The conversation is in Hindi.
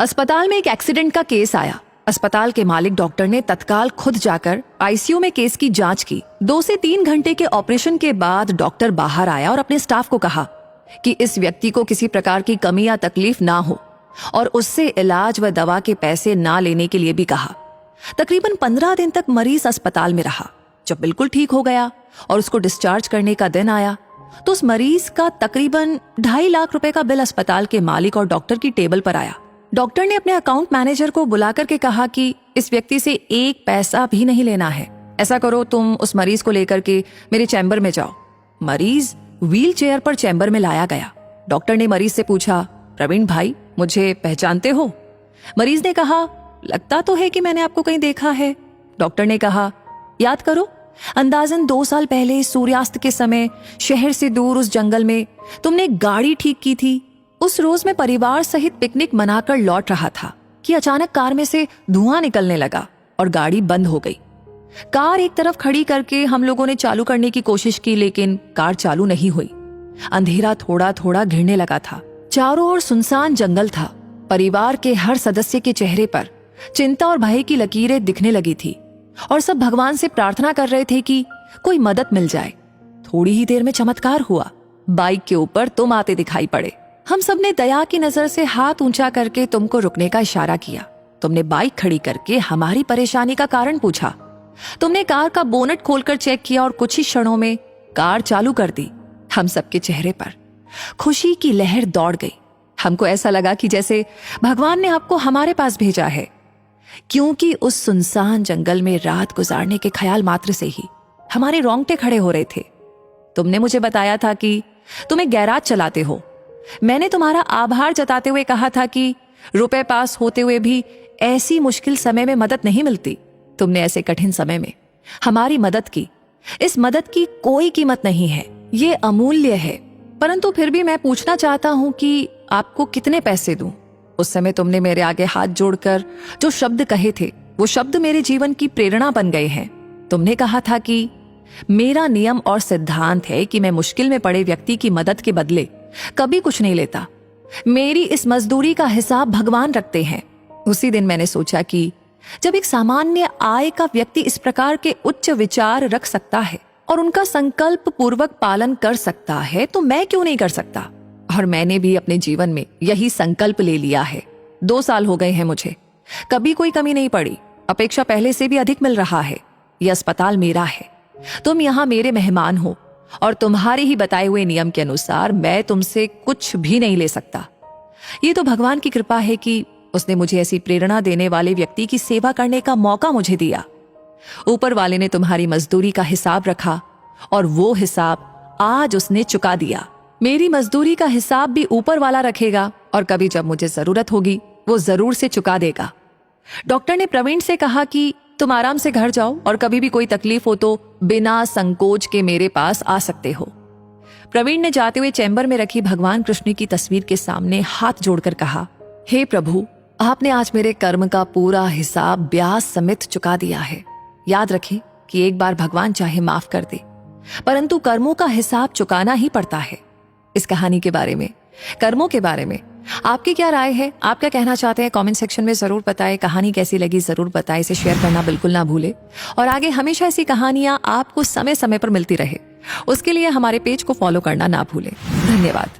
अस्पताल में एक एक्सीडेंट का केस आया। अस्पताल के मालिक डॉक्टर ने तत्काल खुद जाकर आईसीयू में केस की जांच की। 2 से 3 घंटे के ऑपरेशन के बाद डॉक्टर बाहर आया और अपने स्टाफ को कहा कि इस व्यक्ति को किसी प्रकार की कमी या तकलीफ ना हो और उससे इलाज व दवा के पैसे ना लेने के लिए भी कहा। तकरीबन 15 दिन तक मरीज अस्पताल में रहा। जब बिल्कुल ठीक हो गया और उसको डिस्चार्ज करने का दिन आया तो उस मरीज का तकरीबन 2.5 लाख रुपए का बिल अस्पताल के मालिक और डॉक्टर की टेबल पर आया। डॉक्टर ने अपने अकाउंट मैनेजर को बुलाकर के कहा कि इस व्यक्ति से 1 पैसा भी नहीं लेना है। ऐसा करो, तुम उस मरीज को लेकर के मेरे चैम्बर में जाओ। मरीज व्हील चेयर पर चैम्बर में लाया गया। डॉक्टर ने मरीज से पूछा, प्रवीण भाई, मुझे पहचानते हो? मरीज ने कहा, लगता तो है कि मैंने आपको कहीं देखा है। डॉक्टर ने कहा, याद करो, अंदाजन 2 साल पहले सूर्यास्त के समय शहर से दूर उस जंगल में तुमने गाड़ी ठीक की थी। उस रोज मैं परिवार सहित पिकनिक मनाकर लौट रहा था कि अचानक कार में से धुआं निकलने लगा और गाड़ी बंद हो गई। कार एक तरफ खड़ी करके हम लोगों ने चालू करने की कोशिश की, लेकिन कार चालू नहीं हुई। अंधेरा थोड़ा थोड़ा घिरने लगा था। चारों ओर सुनसान जंगल था। परिवार के हर सदस्य के चेहरे पर चिंता और भय की लकीरें दिखने लगी थी और सब भगवान से प्रार्थना कर रहे थे कि कोई मदद मिल जाए। थोड़ी ही देर में चमत्कार हुआ। बाइक के ऊपर तुम आते दिखाई पड़े। हम सबने दया की नजर से हाथ ऊंचा करके तुमको रुकने का इशारा किया। तुमने बाइक खड़ी करके हमारी परेशानी का कारण पूछा। तुमने कार का बोनट खोलकर चेक किया और कुछ ही क्षणों में कार चालू कर दी। हम सबके चेहरे पर खुशी की लहर दौड़ गई। हमको ऐसा लगा कि जैसे भगवान ने आपको हमारे पास भेजा है, क्योंकि उस सुनसान जंगल में रात गुजारने के ख्याल मात्र से ही हमारे रोंगटे खड़े हो रहे थे। तुमने मुझे बताया था कि तुम एक गैराज चलाते हो। मैंने तुम्हारा आभार जताते हुए कहा था कि रुपए पास होते हुए भी ऐसी मुश्किल समय में मदद नहीं मिलती। तुमने ऐसे कठिन समय में हमारी मदद की। इस मदद की कोई कीमत नहीं है, ये अमूल्य है। परंतु फिर भी मैं पूछना चाहता हूं कि आपको कितने पैसे दूं? उस समय तुमने मेरे आगे हाथ जोड़कर जो शब्द कहे थे, वो शब्द मेरे जीवन की प्रेरणा बन गए हैं। तुमने कहा था कि मेरा नियम और सिद्धांत है कि मैं मुश्किल में पड़े व्यक्ति की मदद के बदले कभी कुछ नहीं लेता। मेरी इस मजदूरी का हिसाब भगवान रखते हैं। उसी दिन मैंने सोचा कि जब एक सामान्य आय का व्यक्ति इस प्रकार के उच्च विचार रख सकता है और उनका संकल्प पूर्वक पालन कर सकता है, तो मैं क्यों नहीं कर सकता? और मैंने भी अपने जीवन में यही संकल्प ले लिया है। 2 साल हो गए हैं मुझे, कभी कोई कमी नहीं पड़ी। अपेक्षा पहले से भी अधिक मिल रहा है। यह अस्पताल मेरा है। तुम यहाँ मेरे मेहमान हो और तुम्हारे ही बताए हुए नियम के अनुसार मैं तुमसे कुछ भी नहीं ले सकता। ये तो भगवान की कृपा है कि उसने मुझे ऐसी प्रेरणा देने वाले व्यक्ति की सेवा करने का मौका मुझे दिया। ऊपर वाले ने तुम्हारी मजदूरी का हिसाब रखा और वो हिसाब आज उसने चुका दिया। मेरी मजदूरी का हिसाब भी ऊपर वाला रखेगा और कभी जब मुझे जरूरत होगी वो जरूर से चुका देगा। डॉक्टर ने प्रवीण से कहा कि तुम आराम से घर जाओ और कभी भी कोई तकलीफ हो तो बिना संकोच के मेरे पास आ सकते हो। प्रवीण ने जाते हुए चैम्बर में रखी भगवान कृष्ण की तस्वीर के सामने हाथ जोड़कर कहा, हे प्रभु, आपने आज मेरे कर्म का पूरा हिसाब ब्याज समेत चुका दिया है। याद रखें कि एक बार भगवान चाहे माफ कर दे, परंतु कर्मों का हिसाब चुकाना ही पड़ता है। इस कहानी के बारे में, कर्मों के बारे में आपकी क्या राय है? आप क्या कहना चाहते हैं? कमेंट सेक्शन में जरूर बताएं। कहानी कैसी लगी जरूर बताएं। इसे शेयर करना बिल्कुल ना भूले और आगे हमेशा ऐसी कहानियां आपको समय समय पर मिलती रहे, उसके लिए हमारे पेज को फॉलो करना ना भूलें। धन्यवाद।